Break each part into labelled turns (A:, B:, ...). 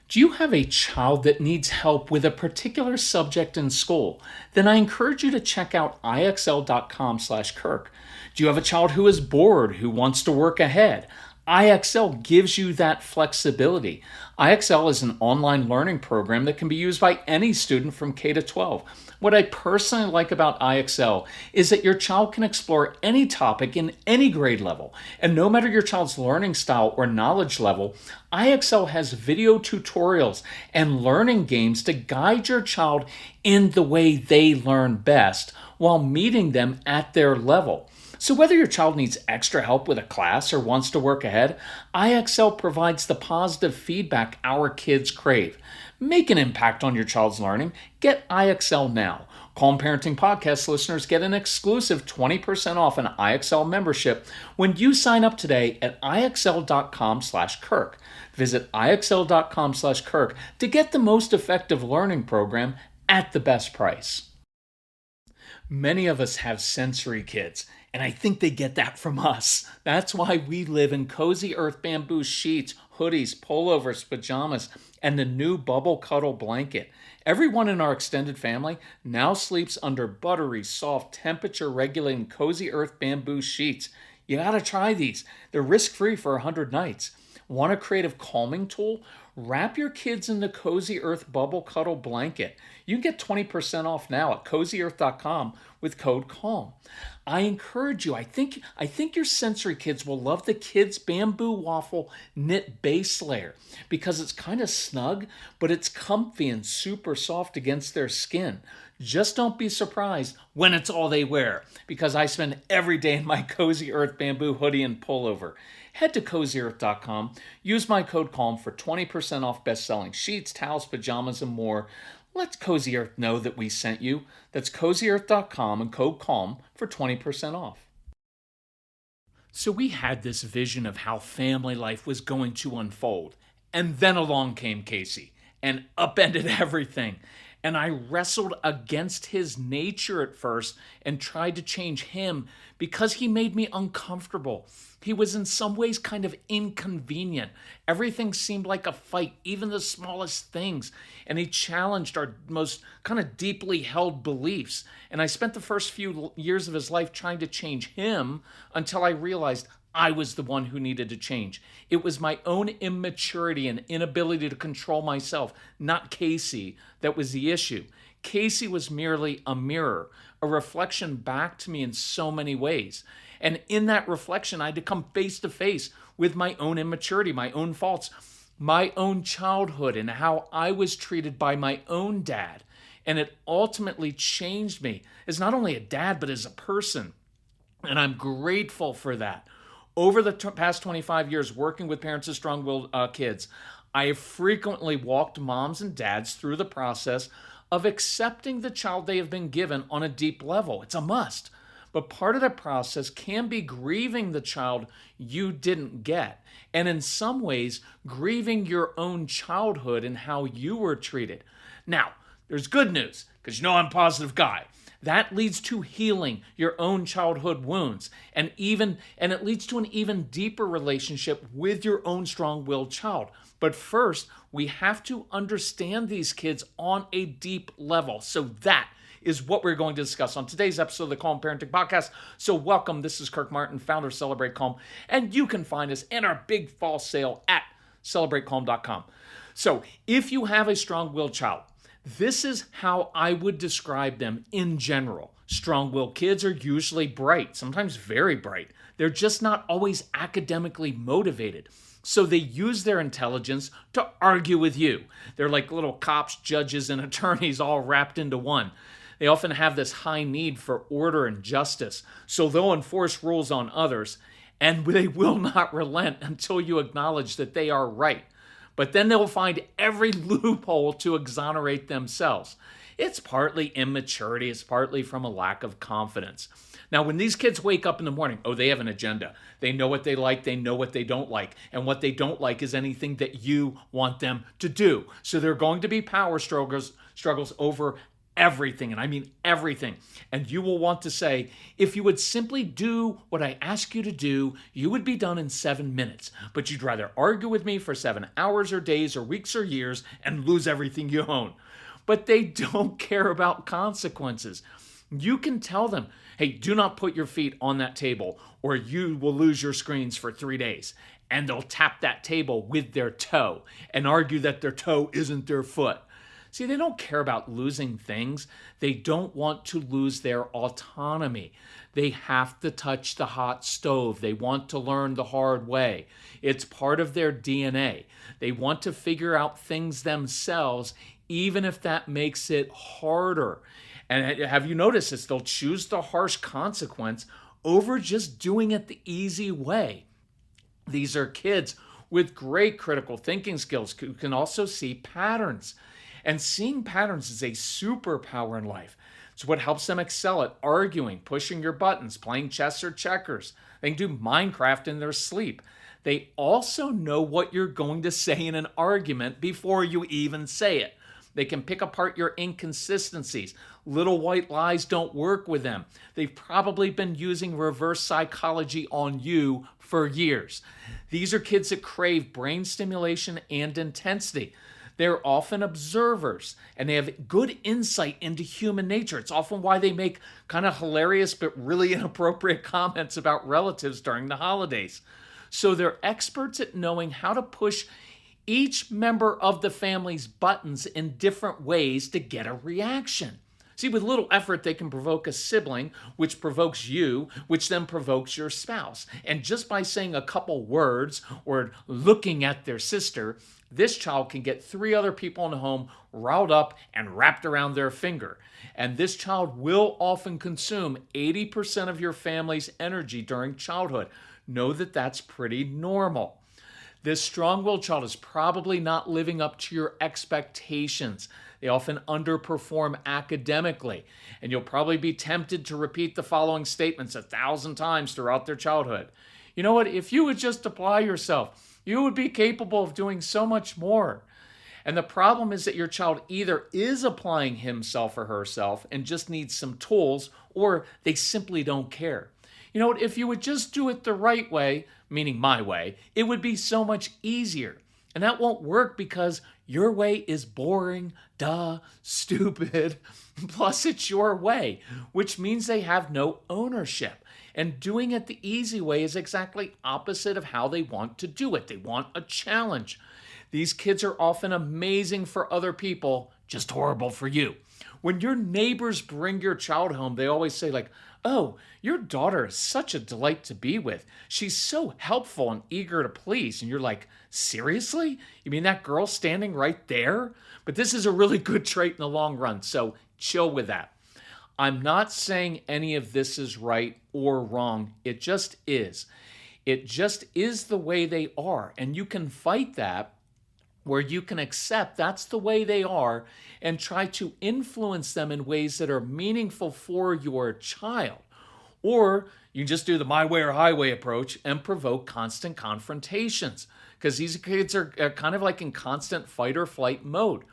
A: Do you have a child that needs help with a particular subject in school? Then I encourage you to check out ixl.com/Kirk. Do you have a child who is bored, who wants to work ahead? IXL gives you that flexibility. IXL is an online learning program that can be used by any student from K to 12. What I personally like about IXL is that your child can explore any topic in any grade level. And no matter your child's learning style or knowledge level, IXL has video tutorials and learning games to guide your child in the way they learn best while meeting them at their level. So whether your child needs extra help with a class or wants to work ahead, IXL provides the positive feedback our kids crave. Make an impact on your child's learning. Get IXL now. Calm Parenting Podcast listeners get an exclusive 20% off an IXL membership when you sign up today at IXL.com/Kirk. Visit IXL.com/Kirk to get the most effective learning program at the best price. Many of us have sensory kids, and I think they get that from us. That's why we live in Cozy Earth bamboo sheets, hoodies, pullovers, pajamas, and the new Bubble Cuddle blanket. Everyone in our extended family now sleeps under buttery, soft, temperature-regulating Cozy Earth bamboo sheets. You gotta try these. They're risk-free for 100 nights. Want a creative calming tool? Wrap your kids in the Cozy Earth Bubble Cuddle blanket. You can get 20% off now at CozyEarth.com with code CALM. I encourage you, I think your sensory kids will love the Kids Bamboo Waffle Knit Base Layer because it's kind of snug, but it's comfy and super soft against their skin. Just don't be surprised when it's all they wear, because I spend every day in my Cozy Earth bamboo hoodie and pullover. Head to CozyEarth.com, use my code CALM for 20% off best-selling sheets, towels, pajamas, and more. Let Cozy Earth know that we sent you. That's CozyEarth.com and code CALM for 20% off. So we had this vision of how family life was going to unfold. And then along came Casey and upended everything. And I wrestled against his nature at first and tried to change him because he made me uncomfortable. He was in some ways kind of inconvenient. Everything seemed like a fight, even the smallest things. And he challenged our most kind of deeply held beliefs. And I spent the first few years of his life trying to change him until I realized I was the one who needed to change. It was my own immaturity and inability to control myself, not Casey, that was the issue. Casey was merely a mirror, a reflection back to me in so many ways. And in that reflection, I had to come face to face with my own immaturity, my own faults, my own childhood, and how I was treated by my own dad. And it ultimately changed me as not only a dad, but as a person. And I'm grateful for that. Over the past 25 years working with parents of strong-willed kids, I have frequently walked moms and dads through the process of accepting the child they have been given on a deep level. It's a must. But part of that process can be grieving the child you didn't get. And in some ways, grieving your own childhood and how you were treated. Now, there's good news, because you know I'm a positive guy. That leads to healing your own childhood wounds, and it leads to an even deeper relationship with your own strong-willed child. But first, we have to understand these kids on a deep level. So that is what we're going to discuss on today's episode of the Calm Parenting Podcast. So welcome, this is Kirk Martin, founder of Celebrate Calm, and you can find us in our big fall sale at celebratecalm.com. So if you have a strong-willed child, this is how I would describe them in general. Strong-willed kids are usually bright, sometimes very bright. They're just not always academically motivated. So they use their intelligence to argue with you. They're like little cops, judges, and attorneys all wrapped into one. They often have this high need for order and justice. So they'll enforce rules on others, and they will not relent until you acknowledge that they are right. But then they'll find every loophole to exonerate themselves. It's partly immaturity, it's partly from a lack of confidence. Now, when these kids wake up in the morning, they have an agenda. They know what they like, they know what they don't like. And what they don't like is anything that you want them to do. So there are going to be power struggles over everything, and I mean everything. And you will want to say, if you would simply do what I ask you to do, you would be done in 7 minutes. But you'd rather argue with me for 7 hours or days or weeks or years and lose everything you own. But they don't care about consequences. You can tell them, hey, do not put your feet on that table or you will lose your screens for 3 days. And they'll tap that table with their toe and argue that their toe isn't their foot. See, they don't care about losing things. They don't want to lose their autonomy. They have to touch the hot stove. They want to learn the hard way. It's part of their DNA. They want to figure out things themselves, even if that makes it harder. And have you noticed this? They'll choose the harsh consequence over just doing it the easy way. These are kids with great critical thinking skills who can also see patterns. And seeing patterns is a superpower in life. It's what helps them excel at arguing, pushing your buttons, playing chess or checkers. They can do Minecraft in their sleep. They also know what you're going to say in an argument before you even say it. They can pick apart your inconsistencies. Little white lies don't work with them. They've probably been using reverse psychology on you for years. These are kids that crave brain stimulation and intensity. They're often observers, and they have good insight into human nature. It's often why they make kind of hilarious but really inappropriate comments about relatives during the holidays. So they're experts at knowing how to push each member of the family's buttons in different ways to get a reaction. See, with little effort, they can provoke a sibling, which provokes you, which then provokes your spouse. And just by saying a couple words or looking at their sister, this child can get 3 other people in the home riled up and wrapped around their finger. And this child will often consume 80% of your family's energy during childhood. Know that that's pretty normal. This strong-willed child is probably not living up to your expectations. They often underperform academically, and you'll probably be tempted to repeat the following statements 1,000 times throughout their childhood. You know what? If you would just apply yourself, you would be capable of doing so much more. And the problem is that your child either is applying himself or herself and just needs some tools, or they simply don't care. You know what? If you would just do it the right way, meaning my way, it would be so much easier. And that won't work because your way is boring, stupid. Plus, it's your way, which means they have no ownership. And doing it the easy way is exactly opposite of how they want to do it. They want a challenge. These kids are often amazing for other people, just horrible for you. When your neighbors bring your child home, they always say like, "Oh, your daughter is such a delight to be with. She's so helpful and eager to please." And you're like, seriously? You mean that girl standing right there? But this is a really good trait in the long run, so chill with that. I'm not saying any of this is right or wrong. It just is. It just is the way they are. And you can fight that where you can accept that's the way they are and try to influence them in ways that are meaningful for your child. Or you just do the my way or highway approach and provoke constant confrontations because these kids are kind of like in constant fight or flight mode.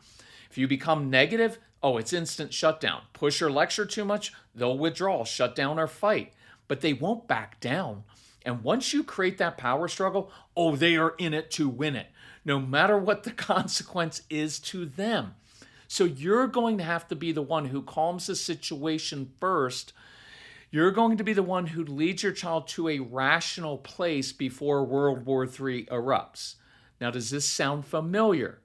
A: If you become negative, it's instant shutdown. Push or lecture too much, they'll withdraw, shut down, or fight. But they won't back down. And once you create that power struggle, they are in it to win it, no matter what the consequence is to them. So you're going to have to be the one who calms the situation first. You're going to be the one who leads your child to a rational place before World War III erupts. Now, does this sound familiar?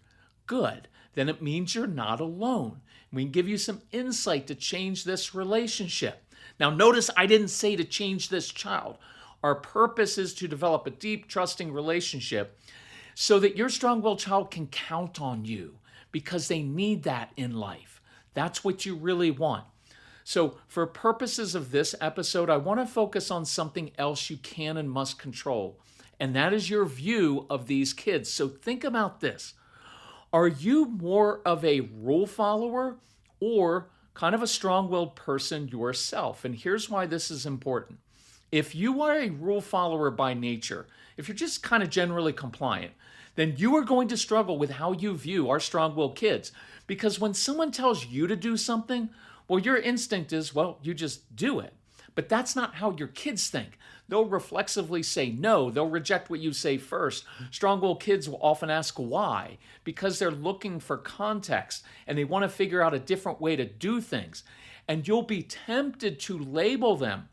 A: Good. Then it means you're not alone. We can give you some insight to change this relationship. Now, notice I didn't say to change this child. Our purpose is to develop a deep, trusting relationship so that your strong-willed child can count on you because they need that in life. That's what you really want. So for purposes of this episode, I want to focus on something else you can and must control, and that is your view of these kids. So think about this. Are you more of a rule follower or kind of a strong-willed person yourself? And here's why this is important. If you are a rule follower by nature, if you're just kind of generally compliant, then you are going to struggle with how you view our strong-willed kids. Because when someone tells you to do something, well, your instinct is, well, you just do it. But that's not how your kids think. They'll reflexively say no. They'll reject what you say first. Strong-willed kids will often ask why, because they're looking for context and they want to figure out a different way to do things. And you'll be tempted to label them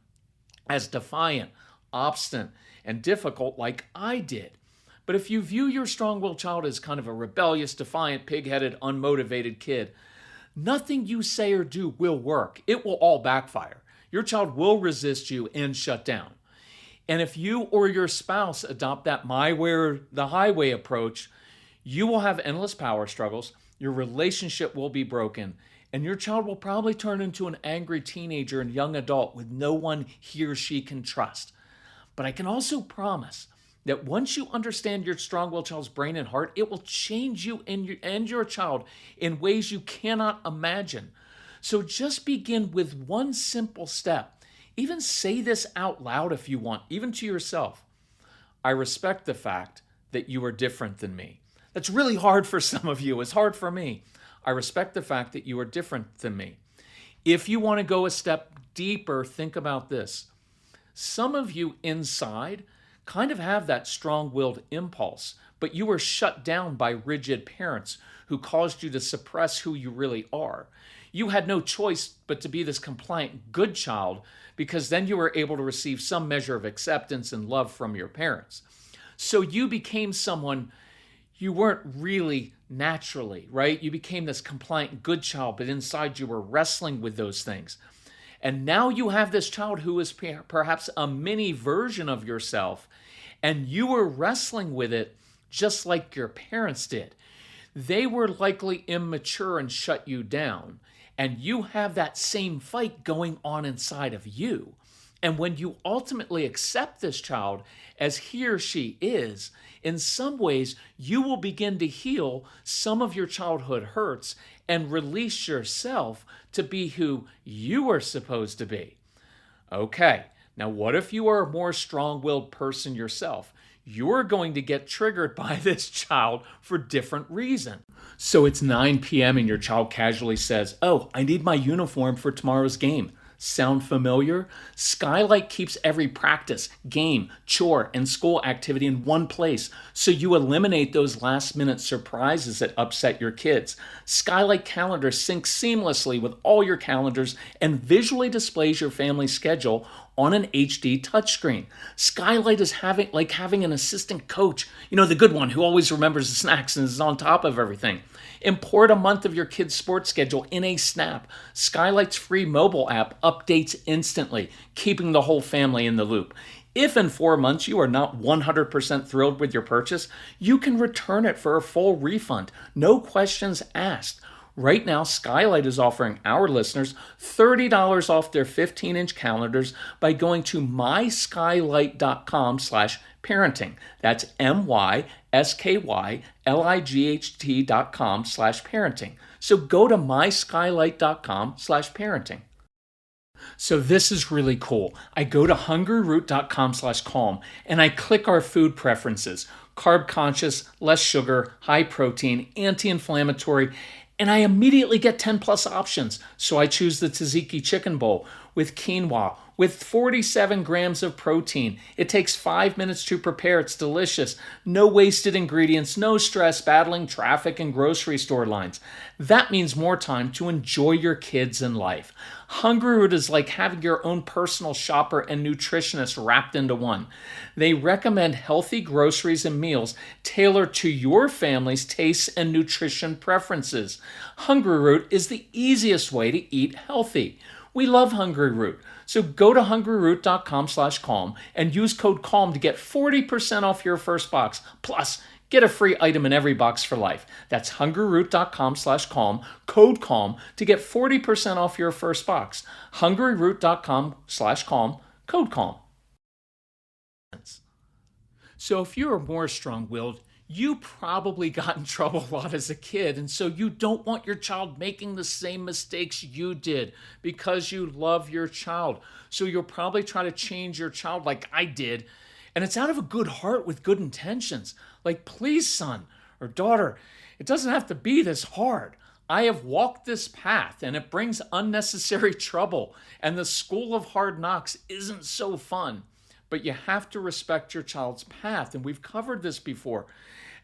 A: as defiant, obstinate, and difficult like I did. But if you view your strong-willed child as kind of a rebellious, defiant, pig-headed, unmotivated kid, nothing you say or do will work. It will all backfire. Your child will resist you and shut down. And if you or your spouse adopt that my way or the highway approach, you will have endless power struggles, your relationship will be broken, and your child will probably turn into an angry teenager and young adult with no one he or she can trust. But I can also promise that once you understand your strong-willed child's brain and heart, it will change you and your child in ways you cannot imagine. So just begin with one simple step. Even say this out loud if you want, even to yourself. I respect the fact that you are different than me. That's really hard for some of you. It's hard for me. I respect the fact that you are different than me. If you want to go a step deeper, think about this. Some of you inside kind of have that strong-willed impulse, but you were shut down by rigid parents who caused you to suppress who you really are. You had no choice but to be this compliant good child because then you were able to receive some measure of acceptance and love from your parents. So you became someone you weren't really naturally, right? You became this compliant good child, but inside you were wrestling with those things. And now you have this child who is perhaps a mini version of yourself, and you were wrestling with it just like your parents did. They were likely immature and shut you down, and you have that same fight going on inside of you. And when you ultimately accept this child as he or she is, in some ways, you will begin to heal some of your childhood hurts and release yourself to be who you are supposed to be. Okay, now what if you are a more strong-willed person yourself? You're going to get triggered by this child for different reasons. So it's 9 p.m. and your child casually says, "Oh, I need my uniform for tomorrow's game." Sound familiar? SKYLIGHT keeps every practice, game, chore, and school activity in one place, so you eliminate those last-minute surprises that upset your kids. SKYLIGHT Calendar syncs seamlessly with all your calendars and visually displays your family's schedule on an HD touchscreen. SKYLIGHT is like having an assistant coach, the good one who always remembers the snacks and is on top of everything. Import a month of your kid's sports schedule in a snap. SKYLIGHT's free mobile app updates instantly, keeping the whole family in the loop. If in 4 months you are not 100% thrilled with your purchase, you can return it for a full refund. No questions asked. Right now, SKYLIGHT is offering our listeners $30 off their 15-inch calendars by going to myskylight.com/parenting. That's myskylight.com/parenting. So go to myskylight.com/parenting. So this is really cool. I go to hungryroot.com/calm and I click our food preferences: carb conscious, less sugar, high protein, anti-inflammatory, and I immediately get 10 plus options. So I choose the tzatziki chicken bowl with quinoa, with 47 grams of protein. It takes 5 minutes to prepare. It's delicious. No wasted ingredients, no stress battling traffic and grocery store lines. That means more time to enjoy your kids and life. Hungry Root is like having your own personal shopper and nutritionist wrapped into one. They recommend healthy groceries and meals tailored to your family's tastes and nutrition preferences. Hungry Root is the easiest way to eat healthy. We love Hungry Root. So go to hungryroot.com/calm and use code CALM to get 40% off your first box. Plus, get a free item in every box for life. That's hungryroot.com/calm, code CALM to get 40% off your first box. hungryroot.com/calm, code CALM. So if you're more strong-willed, you probably got in trouble a lot as a kid, and so you don't want your child making the same mistakes you did because you love your child. So you'll probably try to change your child like I did, And it's out of a good heart with good intentions. Like, please, son or daughter, it doesn't have to be this hard. I have walked this path and it brings unnecessary trouble. And the school of hard knocks isn't so fun. But you have to respect your child's path. And we've covered this before.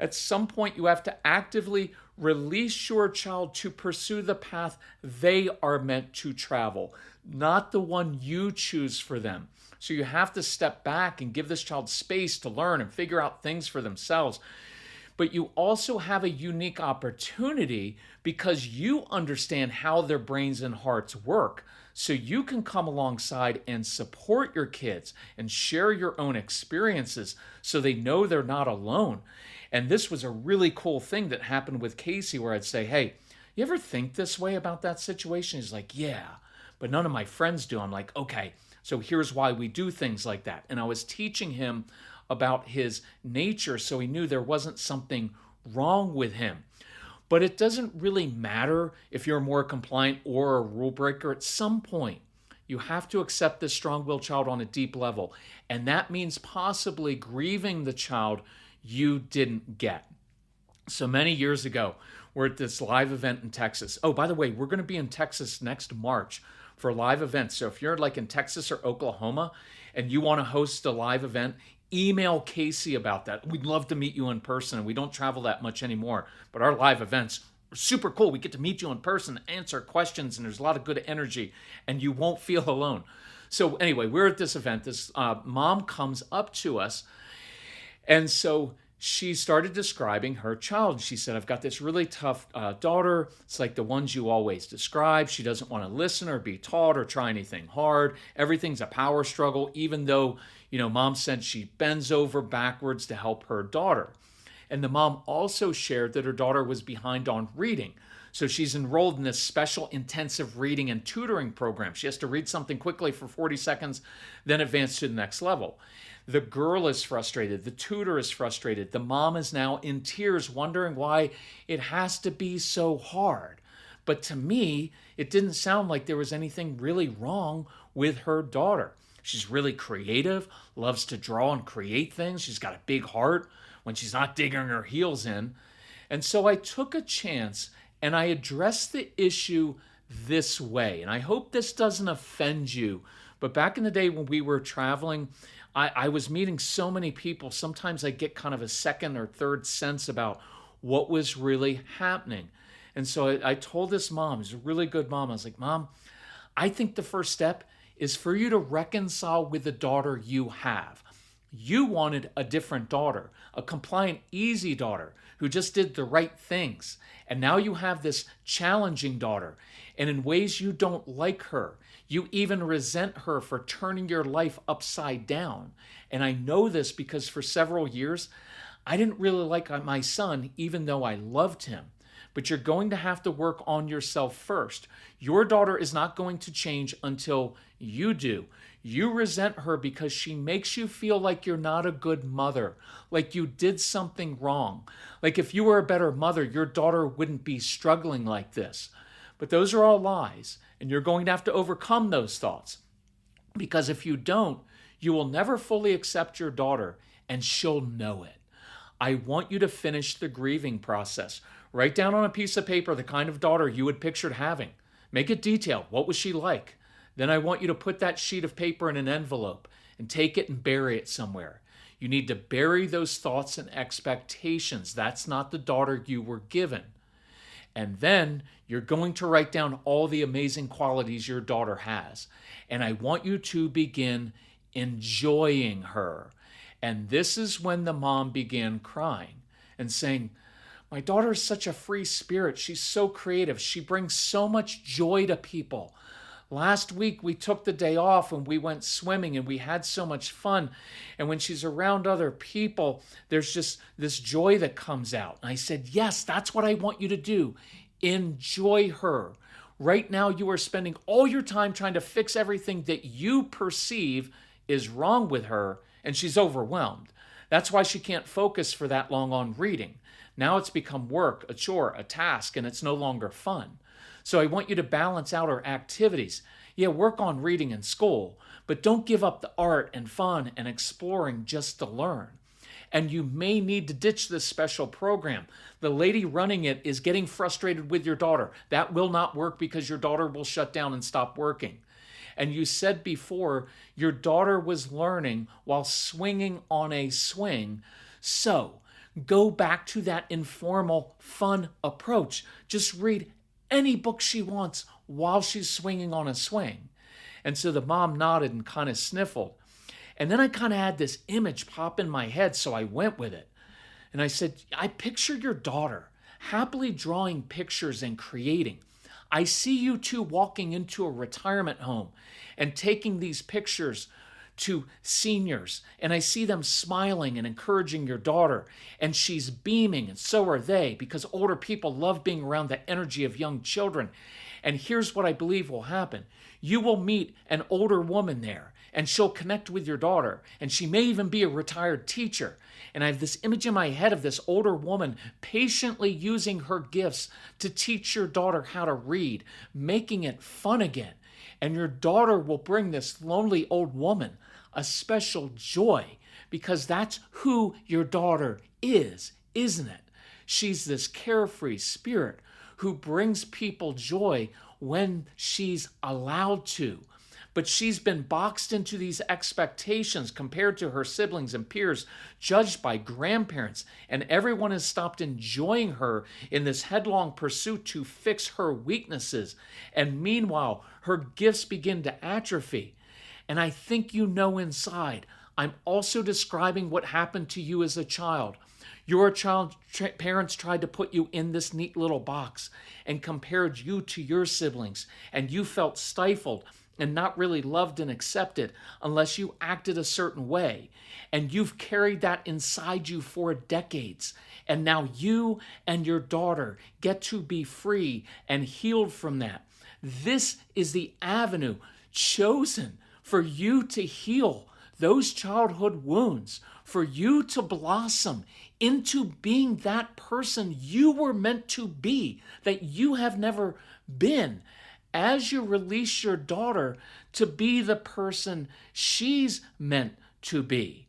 A: At some point, you have to actively release your child to pursue the path they are meant to travel, not the one you choose for them. So you have to step back and give this child space to learn and figure out things for themselves. But you also have a unique opportunity because you understand how their brains and hearts work. So you can come alongside and support your kids and share your own experiences so they know they're not alone. And this was a really cool thing that happened with Casey where I'd say, hey, you ever think this way about that situation? He's like, yeah, but none of my friends do. I'm like, okay, so here's why we do things like that. And I was teaching him about his nature so he knew there wasn't something wrong with him. But it doesn't really matter if you're more compliant or a rule breaker. At some point, you have to accept this strong-willed child on a deep level. And that means possibly grieving the child you didn't get. So many years ago, we're at this live event in Texas. Oh, by the way, we're going to be in Texas next March for live events. So if you're like in Texas or Oklahoma and you want to host a live event, email Casey about that. We'd love to meet you in person. And we don't travel that much anymore, but our live events are super cool. We get to meet you in person, answer questions, and there's a lot of good energy, and you won't feel alone. So anyway, we're at this event. This mom comes up to us, and so she started describing her child. She said, I've got this really tough daughter. It's like the ones you always describe. She doesn't want to listen or be taught or try anything hard. Everything's a power struggle, even though, mom said she bends over backwards to help her daughter. And the mom also shared that her daughter was behind on reading. So she's enrolled in this special intensive reading and tutoring program. She has to read something quickly for 40 seconds, then advance to the next level. The girl is frustrated. The tutor is frustrated. The mom is now in tears, wondering why it has to be so hard. But to me, it didn't sound like there was anything really wrong with her daughter. She's really creative, loves to draw and create things. She's got a big heart when she's not digging her heels in. And so I took a chance and I addressed the issue this way. And I hope this doesn't offend you. But back in the day when we were traveling, I was meeting so many people. Sometimes I get kind of a second or third sense about what was really happening. And so I told this mom, who's a really good mom, I was like, Mom, I think the first step is for you to reconcile with the daughter you have. You wanted a different daughter, a compliant, easy daughter who just did the right things. And now you have this challenging daughter. And in ways you don't like her. You even resent her for turning your life upside down. And I know this because for several years, I didn't really like my son, even though I loved him. But you're going to have to work on yourself first. Your daughter is not going to change until you do. You resent her because she makes you feel like you're not a good mother, like you did something wrong. Like if you were a better mother, your daughter wouldn't be struggling like this. But those are all lies, and you're going to have to overcome those thoughts. Because if you don't, you will never fully accept your daughter, and she'll know it. I want you to finish the grieving process. Write down on a piece of paper the kind of daughter you had pictured having. Make it detailed. What was she like? Then I want you to put that sheet of paper in an envelope and take it and bury it somewhere. You need to bury those thoughts and expectations. That's not the daughter you were given. And then you're going to write down all the amazing qualities your daughter has. And I want you to begin enjoying her. And this is when the mom began crying and saying, my daughter is such a free spirit. She's so creative. She brings so much joy to people. Last week, we took the day off and we went swimming and we had so much fun. And when she's around other people, there's just this joy that comes out. And I said, yes, that's what I want you to do. Enjoy her. Right now, you are spending all your time trying to fix everything that you perceive is wrong with her, and she's overwhelmed. That's why she can't focus for that long on reading. Now it's become work, a chore, a task, and it's no longer fun. So I want you to balance out our activities. Yeah, work on reading in school, but don't give up the art and fun and exploring just to learn. And you may need to ditch this special program. The lady running it is getting frustrated with your daughter. That will not work because your daughter will shut down and stop working. And you said before your daughter was learning while swinging on a swing. So go back to that informal, fun approach. Just read any book she wants while she's swinging on a swing. And so the mom nodded and kind of sniffled. And then I kind of had this image pop in my head, so I went with it. And I said, I picture your daughter happily drawing pictures and creating. I see you two walking into a retirement home and taking these pictures to seniors, and I see them smiling and encouraging your daughter, and she's beaming, and so are they, because older people love being around the energy of young children. And here's what I believe will happen. You will meet an older woman there, and she'll connect with your daughter, and she may even be a retired teacher. And I have this image in my head of this older woman patiently using her gifts to teach your daughter how to read, making it fun again. And your daughter will bring this lonely old woman a special joy, because that's who your daughter is, isn't it? She's this carefree spirit who brings people joy when she's allowed to. But she's been boxed into these expectations compared to her siblings and peers, judged by grandparents, and everyone has stopped enjoying her in this headlong pursuit to fix her weaknesses. And meanwhile, her gifts begin to atrophy. And I think you know inside, I'm also describing what happened to you as a child. Your child parents tried to put you in this neat little box and compared you to your siblings, and you felt stifled and not really loved and accepted unless you acted a certain way. And you've carried that inside you for decades. And now you and your daughter get to be free and healed from that. This is the avenue chosen for you to heal those childhood wounds, for you to blossom into being that person you were meant to be, that you have never been, as you release your daughter to be the person she's meant to be.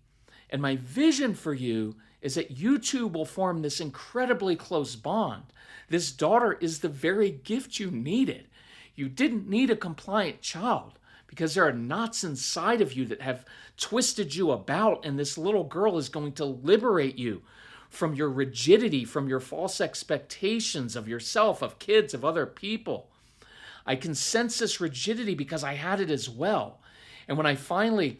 A: And my vision for you is that you two will form this incredibly close bond. This daughter is the very gift you needed. You didn't need a compliant child, because there are knots inside of you that have twisted you about, and this little girl is going to liberate you from your rigidity, from your false expectations of yourself, of kids, of other people. I can sense this rigidity because I had it as well. And when I finally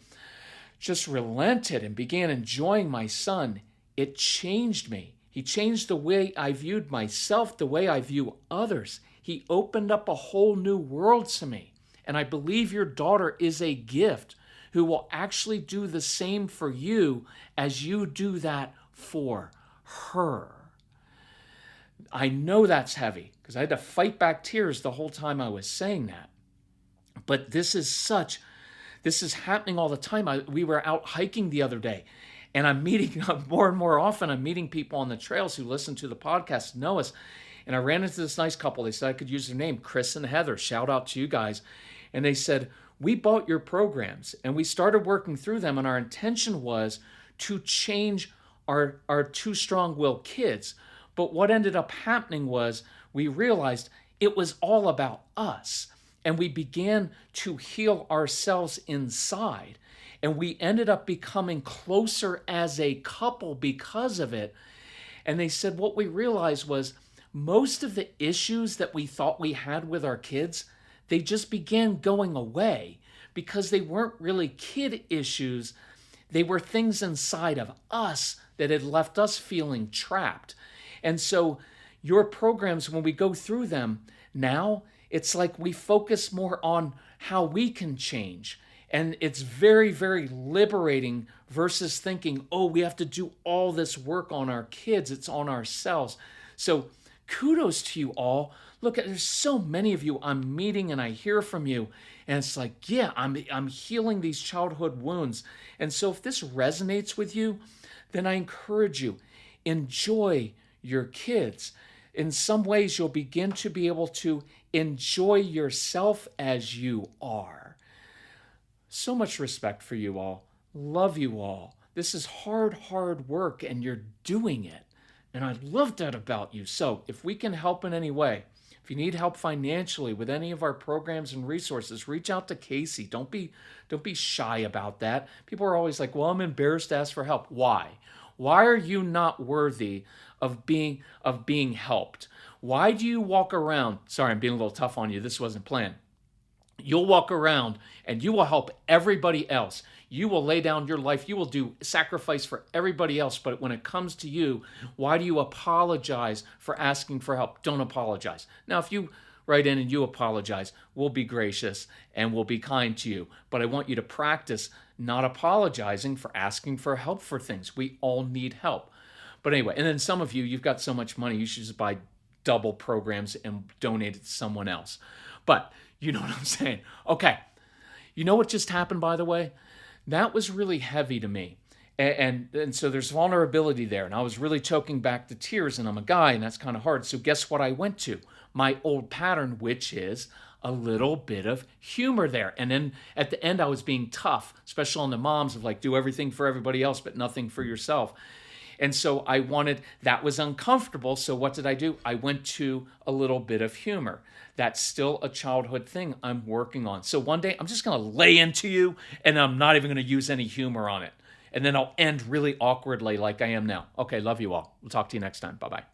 A: just relented and began enjoying my son, it changed me. He changed the way I viewed myself, the way I view others. He opened up a whole new world to me. And I believe your daughter is a gift who will actually do the same for you as you do that for her. I know that's heavy because I had to fight back tears the whole time I was saying that. But this is happening all the time. We were out hiking the other day, and I'm meeting more and more often. I'm meeting people on the trails who listen to the podcast, know us. And I ran into this nice couple. They said I could use their name, Chris and Heather. Shout out to you guys. And they said, we bought your programs and we started working through them. And our intention was to change our two strong-willed kids. But what ended up happening was we realized it was all about us. And we began to heal ourselves inside. And we ended up becoming closer as a couple because of it. And they said what we realized was most of the issues that we thought we had with our kids, they just began going away because they weren't really kid issues. They were things inside of us that had left us feeling trapped. And so your programs, when we go through them now, it's like we focus more on how we can change. And it's very, very liberating versus thinking, oh, we have to do all this work on our kids. It's on ourselves. So kudos to you all. Look, there's so many of you I'm meeting and I hear from you. And it's like, yeah, I'm healing these childhood wounds. And so if this resonates with you, then I encourage you, enjoy your kids. in some ways, you'll begin to be able to enjoy yourself as you are. So much respect for you all. Love you all. This is hard, hard work, and you're doing it. And I love that about you. So if we can help in any way, if you need help financially with any of our programs and resources, reach out to Casey. Don't be shy about that. People are always like, well, I'm embarrassed to ask for help. Why? Why are you not worthy of being helped? Why do you walk around? Sorry, I'm being a little tough on you. This wasn't planned. You'll walk around and you will help everybody else. You will lay down your life. You will do sacrifice for everybody else. But when it comes to you, why do you apologize for asking for help? Don't apologize. Now, if you write in and you apologize, we'll be gracious and we'll be kind to you. But I want you to practice not apologizing for asking for help for things. We all need help. But anyway, and then some of you, you've got so much money, you should just buy double programs and donate it to someone else. But you know what I'm saying? Okay. You know what just happened, by the way? That was really heavy to me. And so there's vulnerability there. And I was really choking back the tears, and I'm a guy, and that's kind of hard. So guess what I went to? My old pattern, which is a little bit of humor there. And then at the end, I was being tough, especially on the moms of like, do everything for everybody else, but nothing for yourself. And so that was uncomfortable. So what did I do? I went to a little bit of humor. That's still a childhood thing I'm working on. So one day I'm just going to lay into you and I'm not even going to use any humor on it. And then I'll end really awkwardly like I am now. Okay, love you all. We'll talk to you next time. Bye-bye.